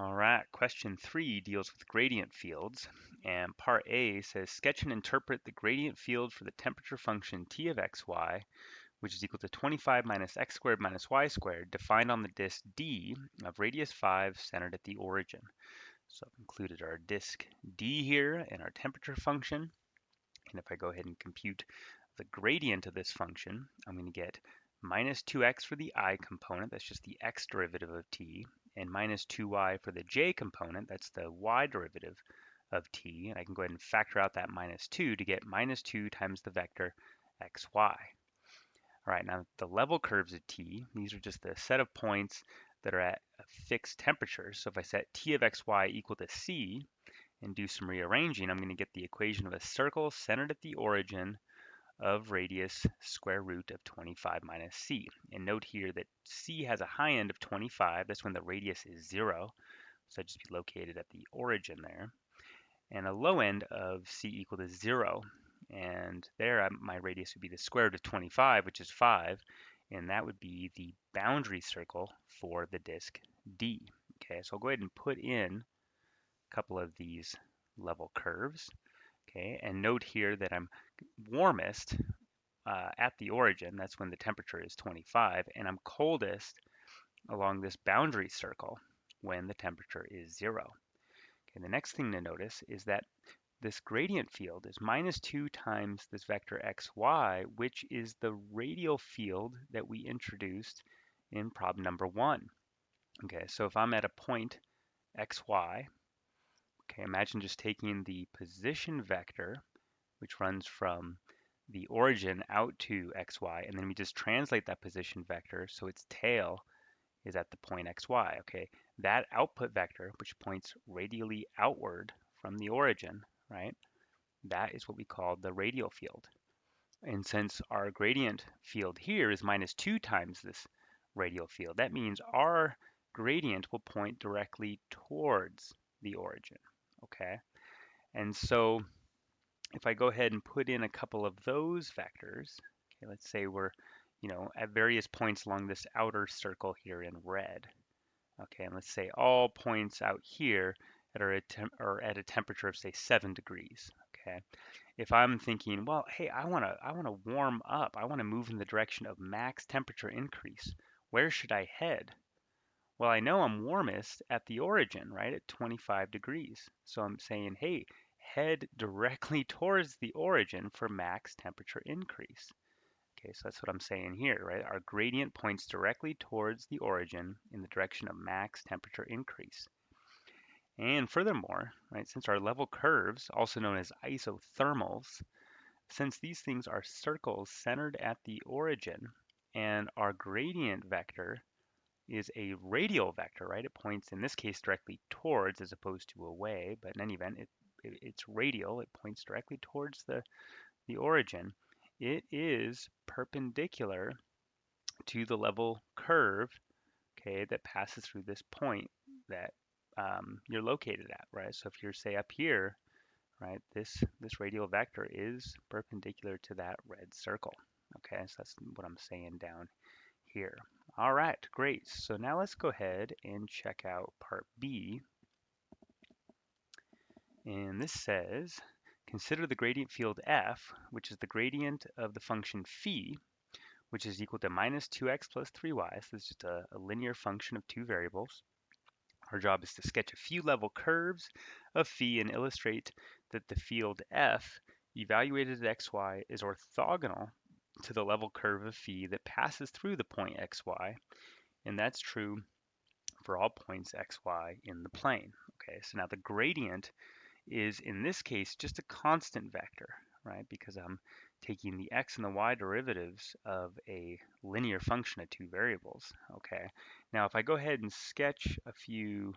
All right, question 3 deals with gradient fields, and part A says sketch and interpret the gradient field for the temperature function t of xy, which is equal to 25 minus x squared minus y squared, defined on the disk D of radius 5 centered at the origin. So I've included our disk D here and our temperature function, and if I go ahead and compute the gradient of this function, I'm going to get minus 2x for the I component, that's just the x derivative of t, and minus 2y for the j component, that's the y derivative of t. And I can go ahead and factor out that minus 2 to get minus 2 times the vector xy. All right, now the level curves of t, these are just the set of points that are at a fixed temperature. So if I set t of xy equal to c and do some rearranging, I'm going to get the equation of a circle centered at the origin of radius square root of 25 minus c. And note here that c has a high end of 25. That's when the radius is 0. So I'd just be located at the origin there. And a low end of c equal to 0. And there my radius would be the square root of 25, which is 5. And that would be the boundary circle for the disk D. Okay, so I'll go ahead and put in a couple of these level curves. Okay, and note here that I'm warmest at the origin, that's when the temperature is 25, and I'm coldest along this boundary circle when the temperature is 0. Okay, the next thing to notice is that this gradient field is minus 2 times this vector xy, which is the radial field that we introduced in problem number 1. Okay, so if I'm at a point xy, okay, imagine just taking the position vector, which runs from the origin out to xy, and then we just translate that position vector so its tail is at the point xy. Okay, that output vector, which points radially outward from the origin, right? That is what we call the radial field. And since our gradient field here is minus 2 times this radial field, that means our gradient will point directly towards the origin. Okay, and so if I go ahead and put in a couple of those vectors, okay, let's say we're, at various points along this outer circle here in red. Okay, and let's say all points out here are at a temperature of say 7 degrees. Okay, if I'm thinking, well, hey, I wanna warm up. I want to move in the direction of max temperature increase. Where should I head? Well, I know I'm warmest at the origin, right, at 25 degrees. So I'm saying, hey, head directly towards the origin for max temperature increase. Okay, so that's what I'm saying here, right? Our gradient points directly towards the origin in the direction of max temperature increase. And furthermore, right, since our level curves, also known as isothermals, since these things are circles centered at the origin, and our gradient vector is a radial vector, right? It points, in this case, directly towards as opposed to away, but in any event, it's radial. It points directly towards the origin. It is perpendicular to the level curve, okay, that passes through this point that you're located at, right? So if you're, say, up here, right, this radial vector is perpendicular to that red circle. Okay, so that's what I'm saying down here. All right, great. So now let's go ahead and check out part B. And this says, consider the gradient field f, which is the gradient of the function phi, which is equal to minus 2x plus 3y. So it's just a linear function of two variables. Our job is to sketch a few level curves of phi and illustrate that the field f evaluated at xy is orthogonal to the level curve of phi that passes through the point xy, and that's true for all points xy in the plane. Okay, so now the gradient is in this case just a constant vector, right? Because I'm taking the x and the y derivatives of a linear function of two variables. Okay, now if I go ahead and sketch a few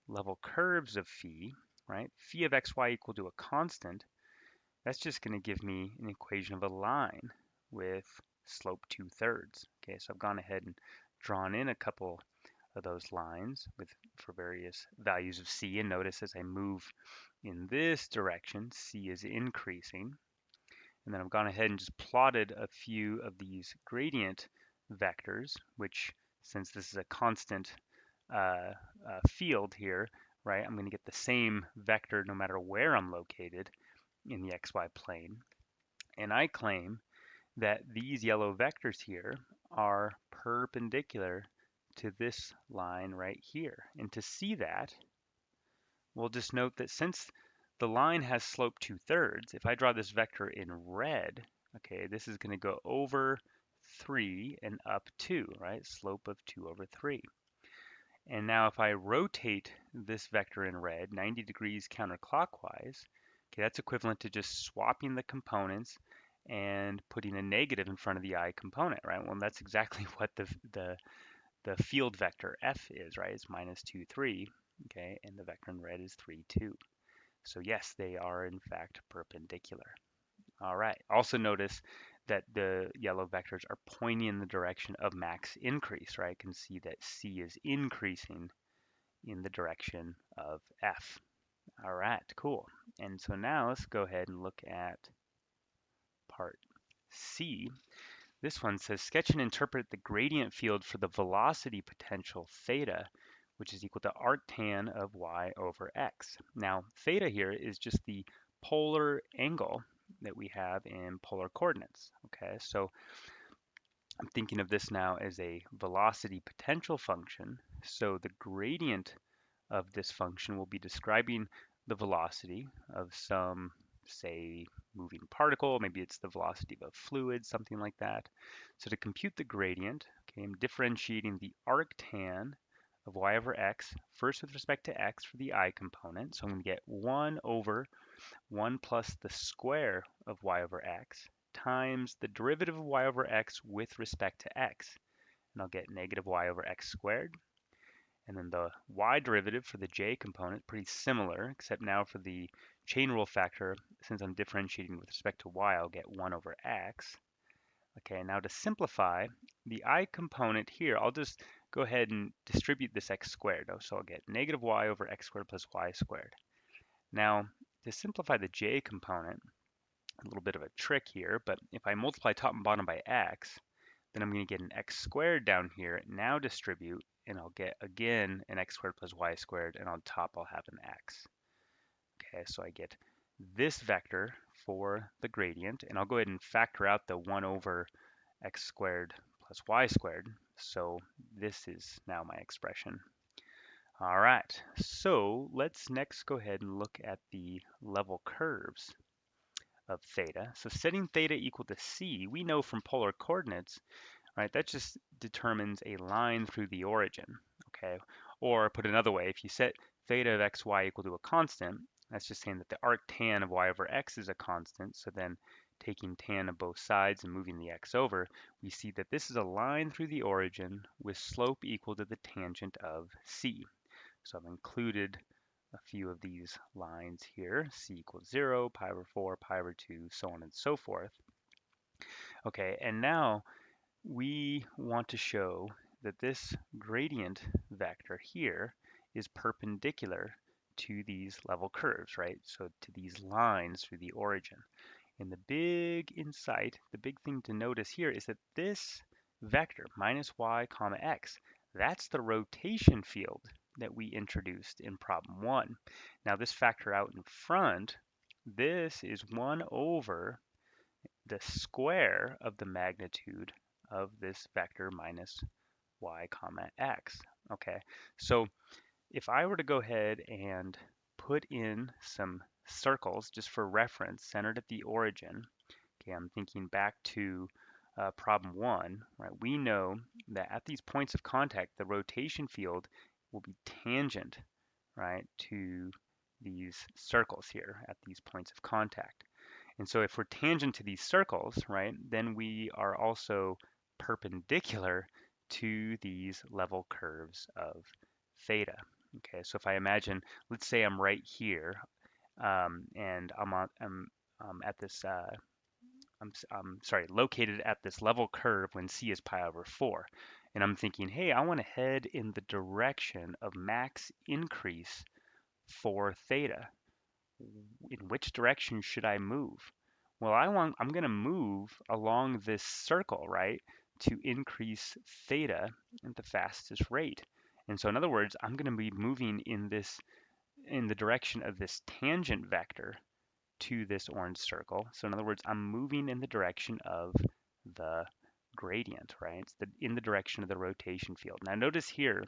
level curves of phi, right? Phi of xy equal to a constant, that's just going to give me an equation of a line with slope 2/3. Okay, so I've gone ahead and drawn in a couple of those lines for various values of c, and notice as I move in this direction, c is increasing. And then I've gone ahead and just plotted a few of these gradient vectors, which, since this is a constant field here, right, I'm going to get the same vector no matter where I'm located in the xy plane. And I claim that these yellow vectors here are perpendicular to this line right here. And to see that, we'll just note that since the line has slope 2/3, if I draw this vector in red, okay, this is going to go over 3 and up 2, right? Slope of 2 over 3. And now if I rotate this vector in red 90 degrees counterclockwise, okay, that's equivalent to just swapping the components and putting a negative in front of the I component, right? Well, that's exactly what the field vector F is, right? It's minus 2, 3, okay, and the vector in red is 3, 2. So yes, they are in fact perpendicular. All right. Also notice that the yellow vectors are pointing in the direction of max increase, right? I can see that C is increasing in the direction of F. All right, cool. And so now let's go ahead and look at part C. This one says sketch and interpret the gradient field for the velocity potential theta, which is equal to arctan of y over x. Now, theta here is just the polar angle that we have in polar coordinates. Okay, so I'm thinking of this now as a velocity potential function. So the gradient of this function will be describing the velocity of some, say, moving particle. Maybe it's the velocity of a fluid, something like that. So to compute the gradient, okay, I'm differentiating the arctan of y over x, first with respect to x for the I component. So I'm going to get 1 over 1 plus the square of y over x times the derivative of y over x with respect to x. And I'll get negative y over x squared. And then the y derivative for the j component, pretty similar, except now for the chain rule factor, since I'm differentiating with respect to y, I'll get 1 over x. Okay, now to simplify, the I component here, I'll just go ahead and distribute this x squared. So I'll get negative y over x squared plus y squared. Now, to simplify the j component, a little bit of a trick here, but if I multiply top and bottom by x, then I'm going to get an x squared down here. Now distribute, and I'll get, again, an x squared plus y squared, and on top I'll have an x. Okay, so I get this vector for the gradient, and I'll go ahead and factor out the 1 over x squared plus y squared. So this is now my expression. All right, so let's next go ahead and look at the level curves of theta. So setting theta equal to c, we know from polar coordinates, right, that just determines a line through the origin, okay? Or put another way, if you set theta of xy equal to a constant, that's just saying that the arctan of y over x is a constant. So then taking tan of both sides and moving the x over, we see that this is a line through the origin with slope equal to the tangent of c. So I've included a few of these lines here, c equals 0, pi over 4, pi over 2, so on and so forth. Okay, and now we want to show that this gradient vector here is perpendicular to these level curves, right? So to these lines through the origin. And the big insight, the big thing to notice here is that this vector, minus y comma x, that's the rotation field that we introduced in problem 1. Now this factor out in front, this is 1 over the square of the magnitude of this vector minus y comma x. Okay, so if I were to go ahead and put in some circles just for reference centered at the origin, okay, I'm thinking back to problem 1, right? We know that at these points of contact, the rotation field will be tangent, right, to these circles here at these points of contact. And so if we're tangent to these circles, right, then we are also perpendicular to these level curves of theta. Okay, so if I imagine, let's say I'm right here, and I'm at this, I'm sorry, located at this level curve when c is pi over 4. And I'm thinking, hey, I want to head in the direction of max increase for theta. In which direction should I move? Well, I'm going to move along this circle, right, to increase theta at the fastest rate. And so in other words, I'm going to be moving in the direction of this tangent vector to this orange circle. So in other words, I'm moving in the direction of the gradient, right? It's in the direction of the rotation field. Now notice here,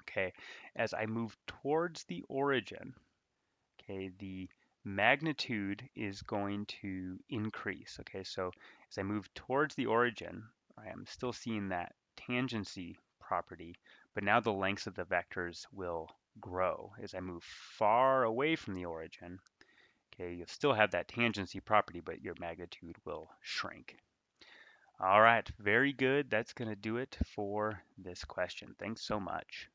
okay, as I move towards the origin, okay, the magnitude is going to increase. Okay, so as I move towards the origin, I am still seeing that tangency property, but now the lengths of the vectors will grow. As I move far away from the origin, okay, you'll still have that tangency property, but your magnitude will shrink. All right, very good. That's going to do it for this question. Thanks so much.